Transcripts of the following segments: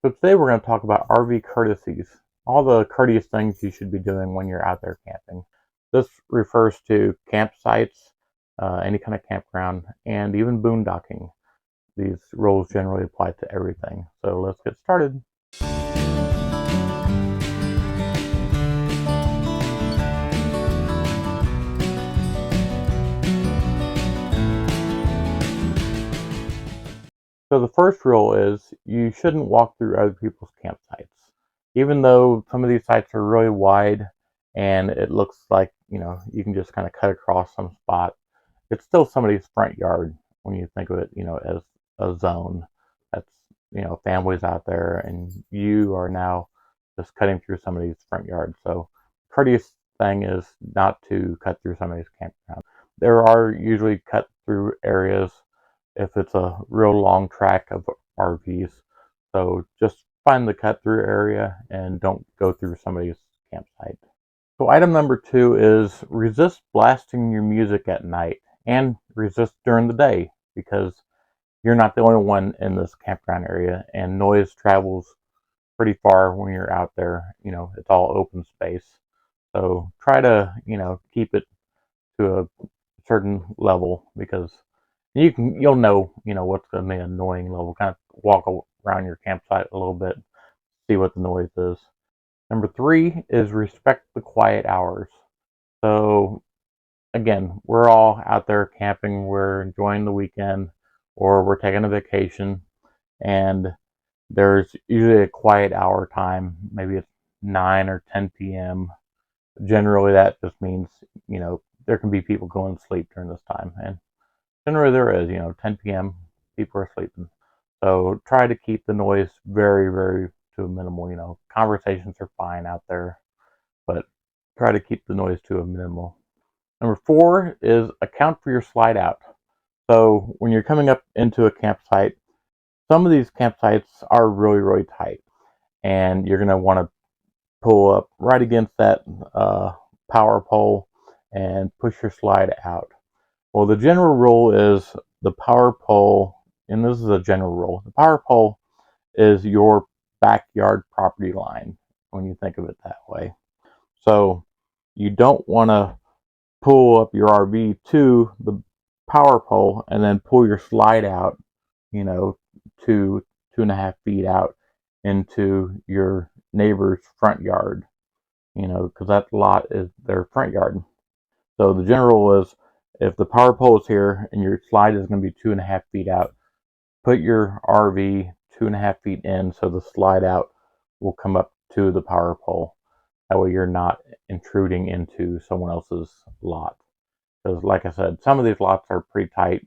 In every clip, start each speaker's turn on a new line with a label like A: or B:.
A: So today we're going to talk about RV courtesies, all the courteous things you should be doing when you're out there camping. This refers to campsites, any kind of campground, and even boondocking. These rules generally apply to everything. So let's get started. So the first rule is you shouldn't walk through other people's campsites. Even though some of these sites are really wide and it looks like, you can just kind of cut across some spot, it's still somebody's front yard when you think of it, as a zone. That's, families out there and you are now just cutting through somebody's front yard. So courteous thing is not to cut through somebody's campground. There are usually cut through areas if it's a real long track of RVs. So just find the cut through area and don't go through somebody's campsite. So item number 2 is resist blasting your music at night and resist during the day because you're not the only one in this campground area and noise travels pretty far when you're out there. It's all open space. So try to, keep it to a certain level because you'll know, what's going to be an annoying level. Kind of walk around your campsite a little bit, see what the noise is. Number 3 is respect the quiet hours. So again, we're all out there camping, we're enjoying the weekend, or we're taking a vacation, and there's usually a quiet hour time. Maybe it's 9 or 10 p.m. Generally, that just means, there can be people going to sleep during this time. And generally there is, 10 p.m. people are sleeping. So try to keep the noise very, very to a minimal. Conversations are fine out there, but try to keep the noise to a minimal. Number 4 is account for your slide out. So when you're coming up into a campsite, some of these campsites are really, really tight, and you're going to want to pull up right against that power pole and push your slide out. Well, the general rule is the power pole, and this is a general rule, the power pole is your backyard property line when you think of it that way. So you don't want to pull up your RV to the power pole and then pull your slide out, 2.5 feet out into your neighbor's front yard, because that lot is their front yard. So the general rule is if the power pole is here and your slide is going to be 2.5 feet out, put your RV 2.5 feet in so the slide out will come up to the power pole. That way you're not intruding into someone else's lot. Because like I said, some of these lots are pretty tight.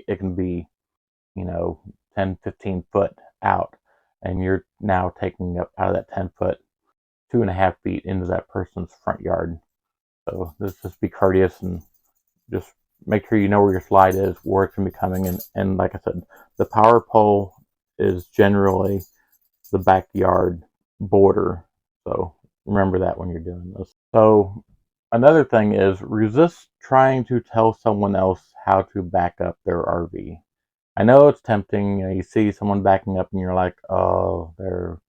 A: It can be, 10, 15 foot out, and you're now taking up out of that 10 foot, 2.5 feet into that person's front yard. So just be courteous and just make sure you know where your slide is, where it's going to be coming. And like I said, the power pole is generally the backyard border. So remember that when you're doing this. So another thing is resist trying to tell someone else how to back up their RV. I know it's tempting. You see someone backing up and you're like, oh, they're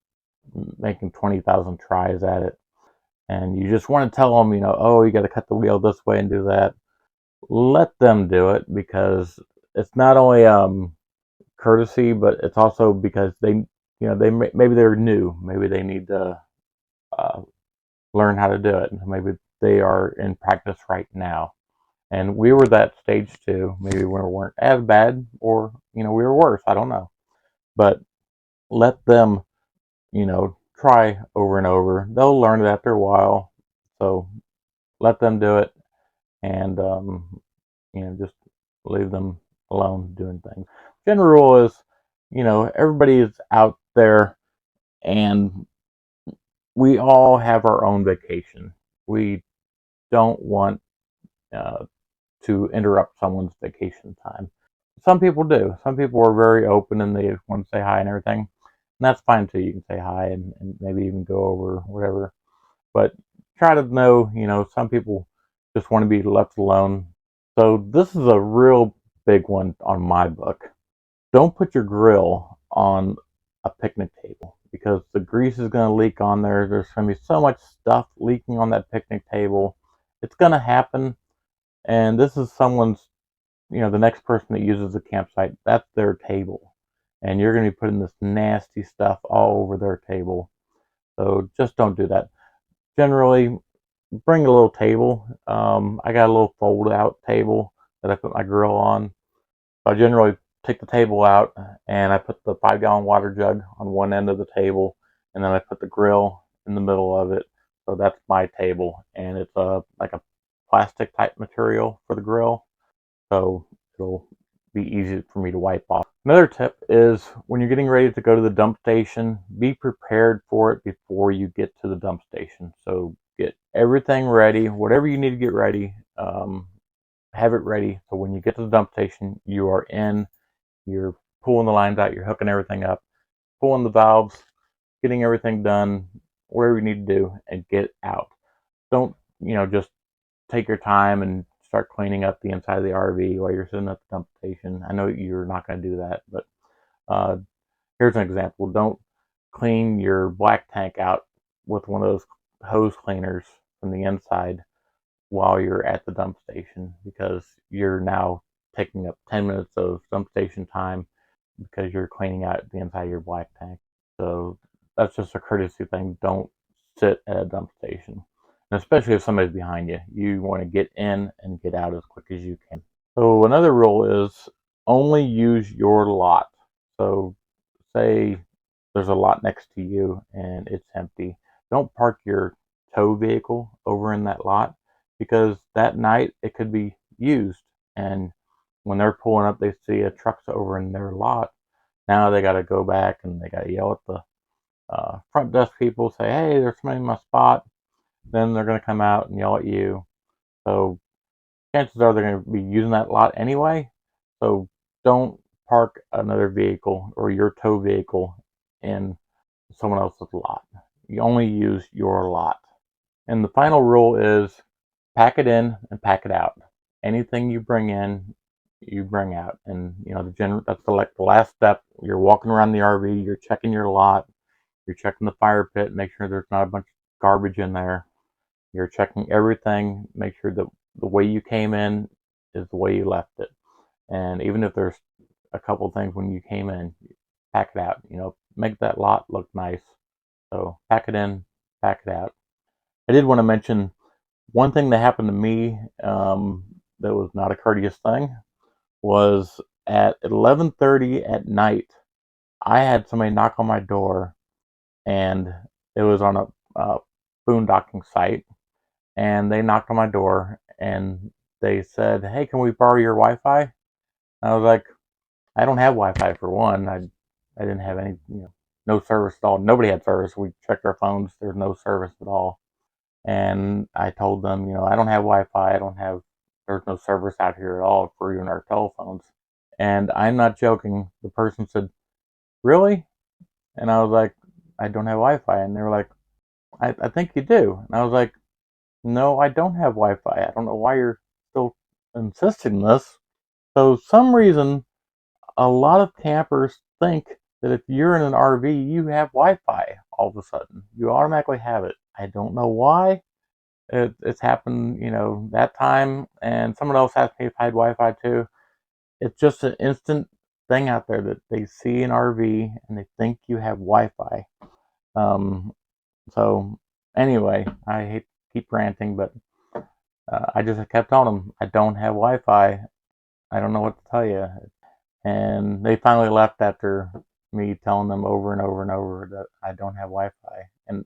A: making 20,000 tries at it. And you just want to tell them, oh, you got to cut the wheel this way and do that. Let them do it because it's not only courtesy, but it's also because maybe they're new, maybe they need to uh, learn how to do it. Maybe they are in practice right now, and we were that stage too. Maybe we weren't as bad, or we were worse. I don't know, but let them, try over and over. They'll learn it after a while, so let them do it, and just leave them alone doing things. General rule is, everybody is out there and we all have our own vacation. We don't want uh, to interrupt someone's vacation time. Some people do. Some people are very open and they want to say hi and everything. And that's fine too. You can say hi and maybe even go over whatever. But try to know, some people just want to be left alone. So this is a real big one on my book. Don't put your grill on a picnic table. because the grease is going to leak on there. There's going to be so much stuff leaking on that picnic table. It's going to happen. And this is someone's, the next person that uses the campsite, that's their table. And you're going to be putting this nasty stuff all over their table. So just don't do that. Generally, bring a little table. I got a little fold out table that I put my grill on. So I generally take the table out and I put the 5-gallon water jug on one end of the table, and then I put the grill in the middle of it. So that's my table, and it's like a plastic type material for the grill, so it'll be easy for me to wipe off. Another tip is when you're getting ready to go to the dump station, be prepared for it before you get to the dump station. So get everything ready, whatever you need to get ready. Have it ready so when you get to the dump station, you are in, you're pulling the lines out, you're hooking everything up, pulling the valves, getting everything done, whatever you need to do, and get out. Don't, just take your time and start cleaning up the inside of the RV while you're sitting at the dump station. I know you're not going to do that, but uh, here's an example. Don't clean your black tank out with one of those hose cleaners from the inside while you're at the dump station, because you're now taking up 10 minutes of dump station time because you're cleaning out the inside of your black tank. So that's just a courtesy thing. Don't sit at a dump station. And especially if somebody's behind you. You want to get in and get out as quick as you can. So another rule is only use your lot. So say there's a lot next to you and it's empty. Don't park your tow vehicle over in that lot, because that night it could be used, and when they're pulling up they see a truck's over in their lot. Now they got to go back and they got to yell at the front desk people, say, hey, there's somebody in my spot. Then they're going to come out and yell at you. So chances are they're going to be using that lot anyway. So don't park another vehicle or your tow vehicle in someone else's lot. You only use your lot. And the final rule is pack it in and pack it out. Anything you bring in, you bring out. And that's the last step. You're walking around the RV, you're checking your lot, you're checking the fire pit, make sure there's not a bunch of garbage in there. You're checking everything, make sure that the way you came in is the way you left it. And even if there's a couple things when you came in, pack it out. Make that lot look nice. So pack it in, pack it out. I did want to mention one thing that happened to me that was not a courteous thing was at 11:30 at night. I had somebody knock on my door, and it was on a boondocking site, and they knocked on my door and they said, "Hey, can we borrow your Wi-Fi?" I was like, "I don't have Wi-Fi for one. I didn't have any, no service at all. Nobody had service. We checked our phones. There's no service at all." And I told them, I don't have Wi-Fi. There's no service out here at all for even our telephones. And I'm not joking. The person said, "Really?" And I was like, "I don't have Wi-Fi." And they were like, I think you do. And I was like, "No, I don't have Wi-Fi. I don't know why you're still insisting on this." So some reason, a lot of campers think that if you're in an RV, you have Wi-Fi all of a sudden. You automatically have it. I don't know why. It's happened, that time, and someone else asked me if I had Wi-Fi too. It's just an instant thing out there that they see an RV and they think you have Wi-Fi. So anyway, I hate to keep ranting, but I just kept telling them I don't have Wi-Fi. I don't know what to tell you. And they finally left after me telling them over and over and over that I don't have Wi-Fi. And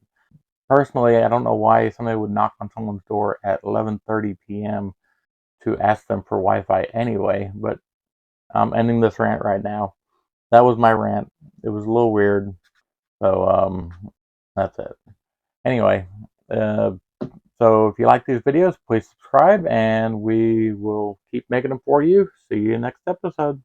A: personally, I don't know why somebody would knock on someone's door at 11:30 p.m. to ask them for Wi-Fi anyway, but I'm ending this rant right now. That was my rant. It was a little weird, so that's it. Anyway, uh, so if you like these videos, please subscribe, and we will keep making them for you. See you next episode.